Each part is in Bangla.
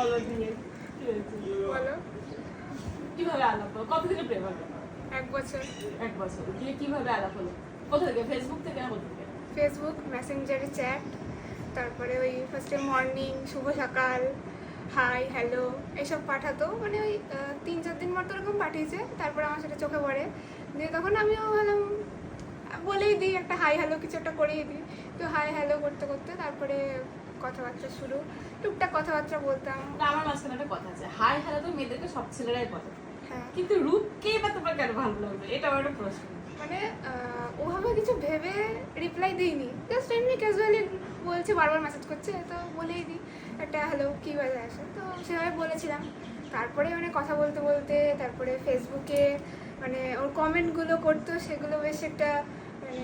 বলো দিয়ে কি হয়েছে বলো। কিভাবে আলাপ হলো, কত থেকে প্রেম হলো? 1 বছর। 1 বছর দিয়ে কিভাবে আলাপ হলো? কোথা থেকে, ফেসবুক থেকে না কোথা থেকে? ফেসবুক মেসেঞ্জারে চ্যাট, তারপরে ওই ফার্স্টে মর্নিং, শুভ সকাল, হাই হ্যালো এসব পাঠাতো, মানে ওই 3-4 দিন মতো এরকম পাঠিয়েছে। তারপরে আমার সেটা চোখে পড়ে, দিয়ে তখন আমিও ভাবলাম বলেই দিই একটা হাই হ্যালো, কিছু একটা করেই দিই। তো হাই হ্যালো করতে করতে তারপরে কথাবার্তা শুরু, টুকটাক কথাবার্তা বলতাম। না, আমার মাঝখানে একটা কথা আছে, হাই হ্যালো তো মেয়েদেরকে সব ছেলেরাই বলে, হ্যাঁ, কিন্তু রূপকেই বা তোমার কেন ভালো লাগবে, এটা আমার একটা প্রশ্ন। মানে ওভাবে কিছু ভেবে রিপ্লাই দিইনি, জাস্ট এমনি ক্যাজুয়ালি বলছে, বারবার মেসেজ করছে তো বলেই দিই একটা হ্যালো কী বাজে আসে, তো সেভাবে বলেছিলাম। তারপরে মানে কথা বলতে বলতে তারপরে ফেসবুকে মানে ওর কমেন্টগুলো করতো, সেগুলো বেশ একটা মানে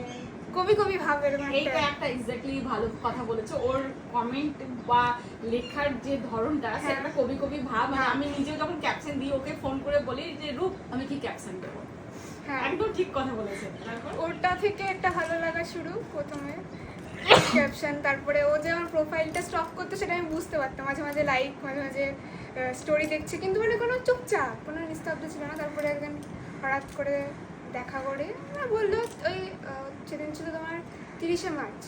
কবি কবি ভাবের এইটা একটা এক্স্যাক্টলি ভালো কথা বলেছো, ওর কমেন্ট বা লেখার যে ধরনটা সেটা কবি কবি ভাব, মানে আমি নিজেও যখন ক্যাপশন দিই ওকে ফোন করে বলি যে রূপ আমি কি ক্যাপশন দেবো, হ্যাঁ একদম ঠিক কথা বলেছে। তারপর ওটা থেকে একটা ভালো লাগা শুরু প্রথমে ক্যাপশন, তারপরে ও যে আমার প্রোফাইলটা স্টক করতো সেটা আমি বুঝতে পারতাম, মাঝে মাঝে লাইক, মাঝে মাঝে স্টোরি দেখছে, কিন্তু মানে কোনো চুপচাপ কোনো নিস্তব্ধ ছিল না। তারপরে একদিন হঠাৎ করে দেখা করে বললো, ওই সেদিন ছিল তোমার 30শে মার্চ,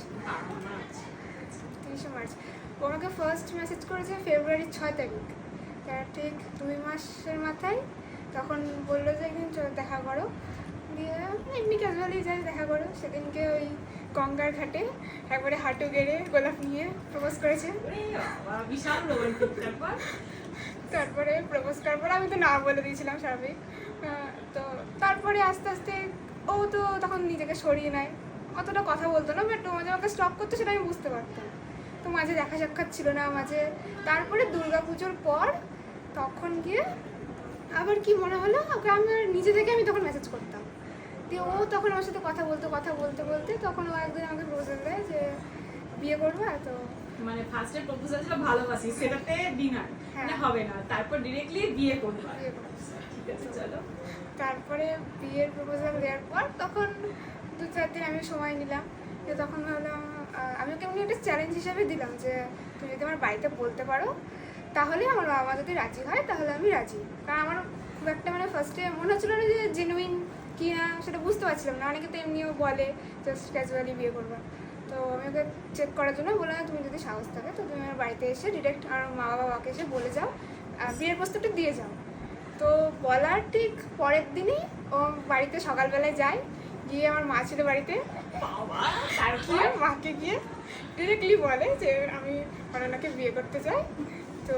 30শে মার্চ ও আমাকে ফার্স্ট মেসেজ করেছে ফেব্রুয়ারির 6 তারিখ, তার ঠিক 2 মাসের মাথায়। তখন বললো যে একদিন দেখা করো, দিয়ে এমনি ক্যাজুয়ালি যাই দেখা করো। সেদিনকে ওই গঙ্গার ঘাটে একবারে হাঁটু গেড়ে গোলাপ নিয়ে প্রপোজ করেছে। বিশাল রোমান্টিক। তারপরে প্রপোজ করার পর আমি তো না বলে দিয়েছিলাম স্বাভাবিক। তো তারপরে আস্তে আস্তে ও তো তখন নিজেকে সরিয়ে নেয়, অতটা কথা বলতো না, বাট ও মাঝে আমাকে স্টপ করতো সেটা আমি বুঝতে পারতাম। তো মাঝে দেখা সাক্ষাৎ ছিল না মাঝে। তারপরে দুর্গাপুজোর পর তখন গিয়ে আবার কি মনে হলো, ওকে আমি নিজে থেকে আমি তখন মেসেজ করতাম, দিয়ে ও তখন আমার সাথে কথা বলতে বলতে তখন ও একদিন আমাকে প্রপোজাল দেয় যে বিয়ে করবা। তো মানে ফার্স্টে প্রপোজাল ছিল ভালোবাসি, সেটাতে ডিনার মানে হবে না, তারপর ডিরেক্টলি বিয়ে করবা। ঠিক আছে চলো। তারপরে বিয়ের প্রপোজাল দেওয়ার পর তখন 2-4 দিন আমি সময় নিলাম, যে তখন ভাবলাম আমি ওকে এমনি একটা চ্যালেঞ্জ হিসাবে দিলাম যে তুমি যদি আমার বাড়িতে বলতে পারো তাহলে আমার বাবা মা যদি রাজি হয় তাহলে আমি রাজি। কারণ আমার খুব একটা মানে ফার্স্টে মনে হচ্ছিল না যে জেনুইন কি না সেটা বুঝতে পারছিলাম না, অনেকে তো এমনিও বলে জাস্ট ক্যাজুয়ালি বিয়ে করবা। তো আমি ওকে চেক করার জন্য বললাম তুমি যদি সাহস থাকে তো তুমি আমার বাড়িতে এসে ডিরেক্ট আমার মা বাবাকে এসে বলে যাও, বিয়ের প্রস্তাবটা দিয়ে যাও। তো বলার ঠিক পরের দিনই ও বাড়িতে সকালবেলায় যায়, গিয়ে আমার মা ছিল বাড়িতে, তারপরে মাকে গিয়ে ডিরেক্টলি বলে যে আমি অনন্যাকে বিয়ে করতে চাই। তো